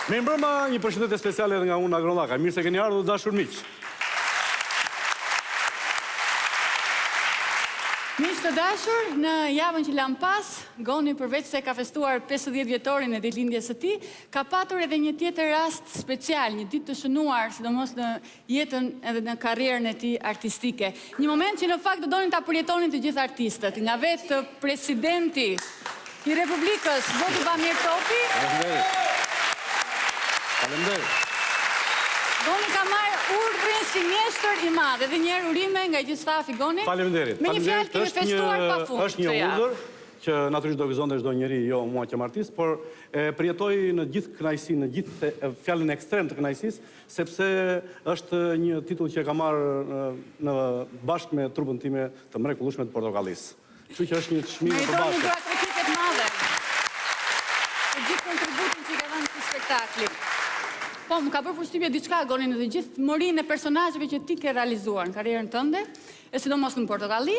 Me mbrëma një përshëndetje speciale edhe nga unë Agrondhaka. Mirë se keni ardhur dashur miq. Miq të dashur, në javën që lam pas, Goni përveç se ka festuar 50 vjetorin e ditëlindjes së tij, ka patur edhe një tjetër rast special, një ditë të shënuar, sidomos në jetën edhe në karrierën e tij artistike. Një moment që në fakt do donin ta përjetonin të gjithë artistët, nga vetë presidenti i Republikës, Voti Bamir Topi. Faleminderit. Goni ka marrë urdhrin si mjeshtër i madh, edhe një herë urime nga gjithë stafi Goni. Faleminderit. Me një fjalë kemi festuar pafund. Është një urdhër që natyrisht do gëzonte çdo njeri, jo mua që jam artist, por e përjetoj në gjithë kënaqësinë, në gjithë fjalën ekstrem të kënaqësisë, sepse është një titull që e ka marrë në bashkë me trupën time të mrekullueshme të Portokallisë. Kështu që është një çmim i përbashkët. Meritoni gra kritikë të madhe. Për gjithë kontributin që ka dhënë këtij spektakli. Po, më ka bërë përshtypje diçka, Goni, në të gjithë morinë e personazheve që ti ke realizuar në karrierën tënde, e sidomos në Portokalli,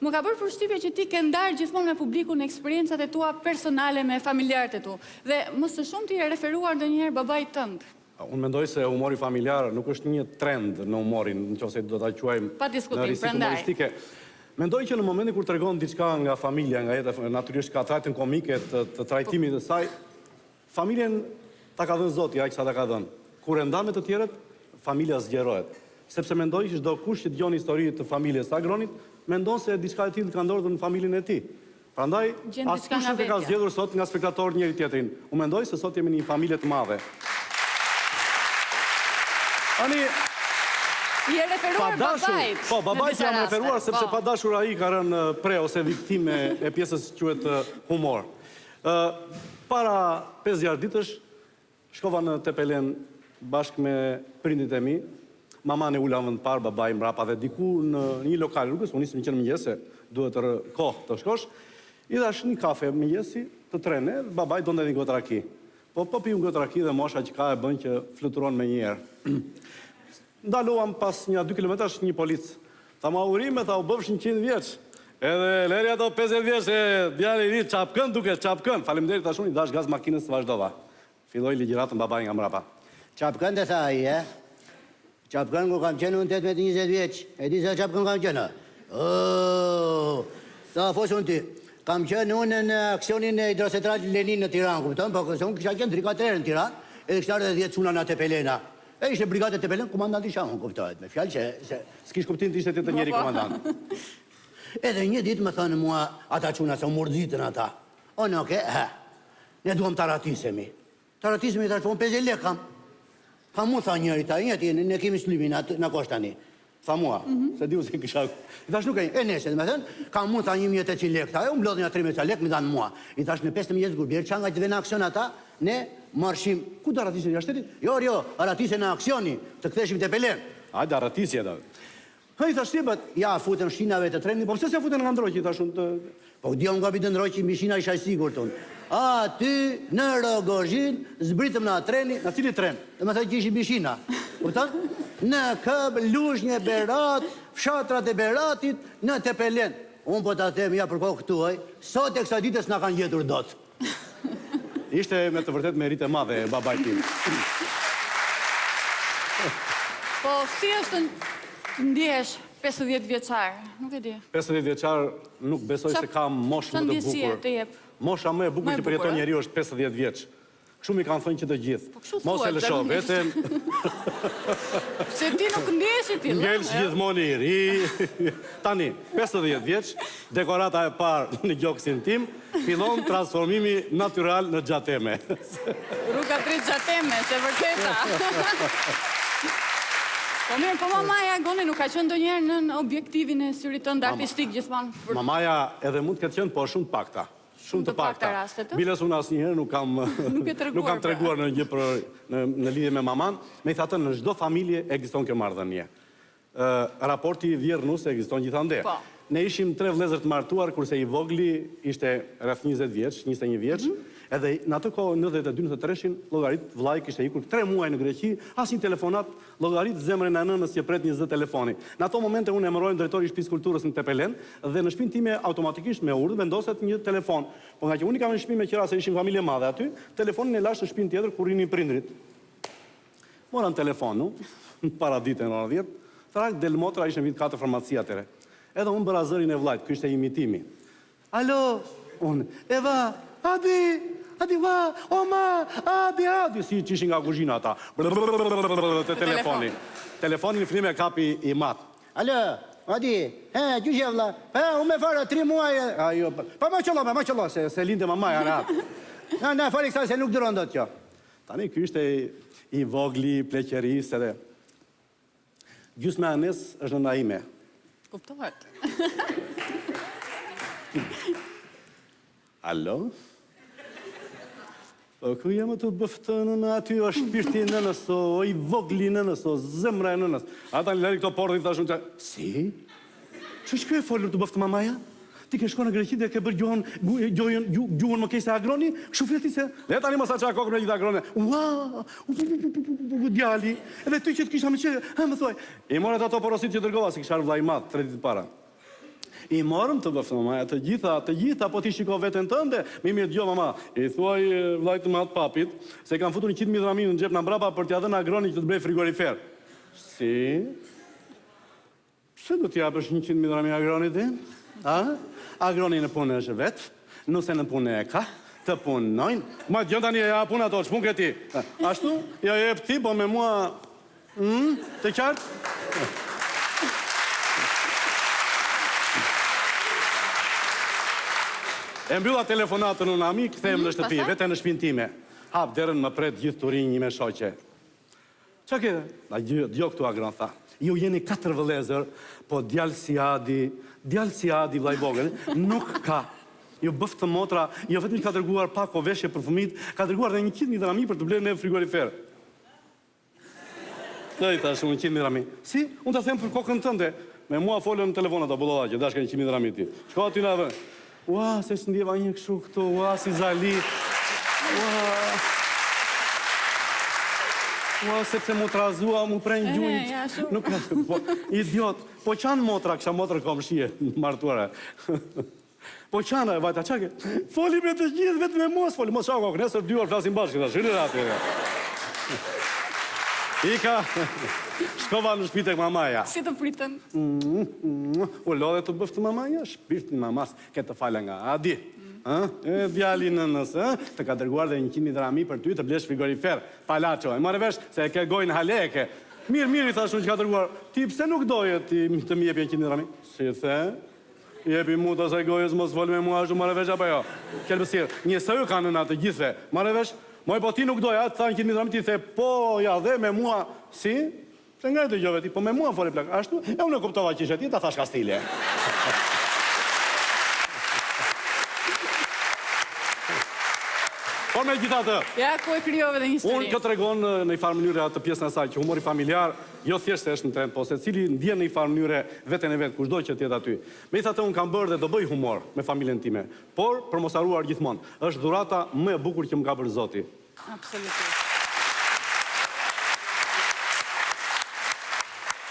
më ka bërë përshtypje që ti ke ndarë gjithmonë me publikun eksperiencat e tua personale me familjarët e tu. Dhe më së shumti e referuar ndonjëherë babait tënd. Unë mendoj se humori familjar nuk është një trend në humorin, nëse do ta quajmë Pa diskutim, në risi humoristike. Mendoj që në momentin kur tregon diçka nga familja, nga jeta, natyrisht ka trajtën komike të trajtimit të saj, familjen ta ka dhënë Zoti, aq sa ta ka dhënë. Kur e ndan me të tjerët, familja zgjerohet. Sepse mendoj që çdo kush që dëgjon histori të familjes së Agronit, mendon se diçka e tillë ka ndodhur në familjen e tij. Prandaj, askush nuk e ka zgjedhur sot nga spektatorët njëri tjetrin. Unë mendoj se sot jemi në një familje të madhe. Ani I e referuar babait. Po, babait jam referuar sepse pa dashur ai ka rënë pre ose viktime e pjesës që quhet humor. Para 5 ditësh shkova në Tepelen bashkë me prindit e mi. Mama në ula vend parë, babai mbrapa dhe diku në një lokal rrugës, unë nisëm që në mëngjes se duhet kohë të shkosh. I dhash një kafe mëngjesi të trene, babai donte një gotë raki. Po pi një gotë raki dhe mosha që ka e bën që fluturon me një herë. Ndaluam pas një 2 kilometrash një polic. Ta ma urime, ta u bëfsh 100 vjeç. Edhe leri ato 50 vjeç e djali i ri çapkën duke çapkën. Faleminderit tashun i dash gaz makinës së vazhdova. Filloi ligjiratën babai nga mbrapa. Çapkën të tha ai, e? Çapkën ku kam qenë unë 18-20 vjeç. E di se çapkën kam qenë. Sa foshun ti. Kam qenë unë në aksionin e hidrocentralit Lenin në Tiranë, kupton? Po unë kisha qenë 3-4 në Tiranë, edhe kishte ardhur 10 çuna në Tepelena. E ishte brigade Tepelen, komandanti Shamun, kuptohet, me fjalë që s'kish kuptim të ishte të njëri komandant. Edhe një ditë më thënë mua ata çuna se u murxitën ata. Unë oke, ne duam ta ratisemi. Ta ratisemi tash po 50 lekë kam. Tha mu tha njëri ta, ne kemi shlymin na kosh tani. Tha mua, se diu se kisha. I thash nuk e nesër, më thënë, kam mu tha 1800 lekë. Ta u mblodhin 1300 lekë më dhan mua. I thash në 15 gurbier çanga që vjen aksion ata, ne marshim, ku do ratisen jashtëtit? Jo, ratisen në aksioni, të ktheshim te Pelen. Hajde ratisje do. Ai thash tipët, ja futën shinave të trenit, po pse se futën nga ndroqi tash unë? Po diom nga bitë ndroqi mbi shina isha i sigurt unë. Aty në Rogozhin zbritëm në treni, në cili tren? Domethënë që ishin mbi shina. Kupton? Në Këb, Lushnjë, Berat, fshatrat e Beratit në Tepelen. Unë po ta them ja për kohë këtu ai, sot e kësaj ditës na kanë gjetur dot. Ishte me të vërtet merit e madhe e babait tim. Po, si është të ndjehesh 50 vjeçar? Nuk e di. 50 vjeçar nuk besoj se kam moshë më të bukur. Mosha më e bukur që përjeton njeriu është 50 vjeç. Kështu mi kanë thënë që të gjithë. Mos e lësho veten. Se ti nuk ndjehesh i tillë. Ngel gjithmonë i ri. Tani, 50 vjeç, dekorata e parë në gjoksin tim, fillon transformimi natyral në xhateme. Rruga drejt xhateme, se vërteta. Po mirë, po mamaja Goni nuk ka qenë ndonjëherë në objektivin e syrit tënd artistik gjithmonë. Mamaja edhe mund të ketë qenë, po shumë të pakta. Shumë të pakta. Biles unë asnjëherë nuk kam treguar në gjë në lidhje me maman. Me i thatën në çdo familje ekziston kjo marrëdhënie. Raporti vjerr nus ekziston gjithandej. Ne ishim 3 vëllezër të martuar, kurse i vogli ishte rreth 20 vjeç, 21 vjeç, edhe në atë kohë 92-93-shin llogarit vllai kishte ikur 3 muaj në Greqi, asnjë telefonat, llogarit zemrën e nënës që pret një zë telefoni. Në ato momente unë emëroj drejtori i shtëpisë kulturës në Tepelen dhe në shtëpinë time automatikisht me urdhë vendoset një telefon. Po nga që unë kam në shtëpi me qira se ishim familje madhe aty, telefonin e lash në shtëpinë tjetër kur rinin prindrit. Moran telefonu, para ditën ora 10, trak del motra ishte vit 4 farmacia atëre. Edhe unë bëra zërin e vllajt, ky ishte imitimi. Alo, unë, Eva, Adi, va, oma, Adi, si që ishin nga kuzhina ata. Të telefoni. Telefonin fillime kapi i mat. Alo, Adi, gjyqe vlla, unë me fara 3 muaj. Ajo, pa ma qëllo, se linte mamaja në atë. Na, fali kësa se nuk duron do të kjo. Tani, ky ishte i vogli, pleqeris, edhe gjysmë e anes është në ime. Kuptohet. Alo? Po ku jam të bëftënë në aty o shpirti nënës, o i vogli nënës, o zemra e nënës. Ata në lëri këto porë dhe i thashun që... Si? Që kjo e folur të bëftë mamaja? Ti ke shko në Greqi dhe ke bërë gjuhën më kejse agroni? Kështu fleti se... Dhe tani më sa që a kokën me gjitha agrone. Ua, djali. Edhe ty që të kisha me që... më thuaj. I morët ato porosit që dërgova, si kisha vllai madh 3 ditë para. I morëm të bëftë mamaja, të gjitha, po ti shiko veten tënde. Mi mirë djo mama, i thuaj vllajt të madh papit, se kam futur 100.000 dramin në xhep në mbrapa për t'ia dhënë agroni që të bëj frigorifer. Si? Pse do t'ja bësh 100.000 dramin agronit din? Agroni në punë është vetë, nuse në punë e ka, të punojnë. Ma gjën tani e ja punë ato, ç'pun ke ti? Ashtu? Ja jep ti, po me mua... Të qartë? E mbylla telefonatën unë ami, kthehem në shtëpi, vete në shtëpinë time. Hap derën më pret gjithë turin një me shoqe. Qa ke? A djo këtu agron, tha. Ju jeni 4 vëllezër, po djalë si Adi vllai vogël, nuk ka. Ju bëftë të motra, jo vetëm që ka dërguar pak o veshje për fëmijët, ka dërguar dhe 100.000 dirhami për të blerë në frigorifer. Të i thash, 100.000 dirhami. Si? Unë të them për kokën tënde. Me mua folën në telefon ato bullolla që dashka 100.000 dirhami ti. Shko aty na vë. Ua, se s'ndjeva një kështu këtu, ua, si zali. Ua, sepse mu trazua, mu prejnë gjujt. Nuk ka, idiot. Po qanë motra, kësha motrë komshie, martuare. Po qanë, vajta, qake? Foli me të gjithë, vetë me mos, foli. Mos shako, nesër 2 orë flasim bashkë, shirë ratë. Ika, shkova në shpite kë mamaja. Si të pritën? U lodhe të bëftë mamaja, shpirtin mamas, këtë falë nga Adi. Djali nënës, të ka dërguar dhe 100.000 dirhami për ty të blesh frigorifer, palacho. E marrë vesh se e ke gojnë haleke. Mirë, i thashun që ka dërguar. Ti pse nuk doje të mi jepi 100.000 dirhami? Si the? Jepi mu të asaj gojës, mos volë me mua ashtu, marrë vesh apo jo? Kelbësirë, një së ju kanë në atë gjithve. Marrë vesh? Moj, po ti nuk doja, të tha 100.000 dirhami, ti the, po, ja dhe me mua, si? Se nga e të gjove ti, po me mua fori plak, ashtu? E unë e kuptova që ishe ti, ta thash ka stile. Por me gjitha të. Ja, ku e kryove dhe një histori. Unë këtë regon në i farë mënyre atë pjesën e saj, që humori familjar, jo thjesht se është në trend, po se cili ndjen në i farë mënyre veten e vetë, kushdo që tjetë aty. Me i thate unë kam bërë dhe do bëj humor me familjen time, por për mos haruar gjithmonë, është dhurata më e bukur që më ka bërë Zoti. Absolutisht.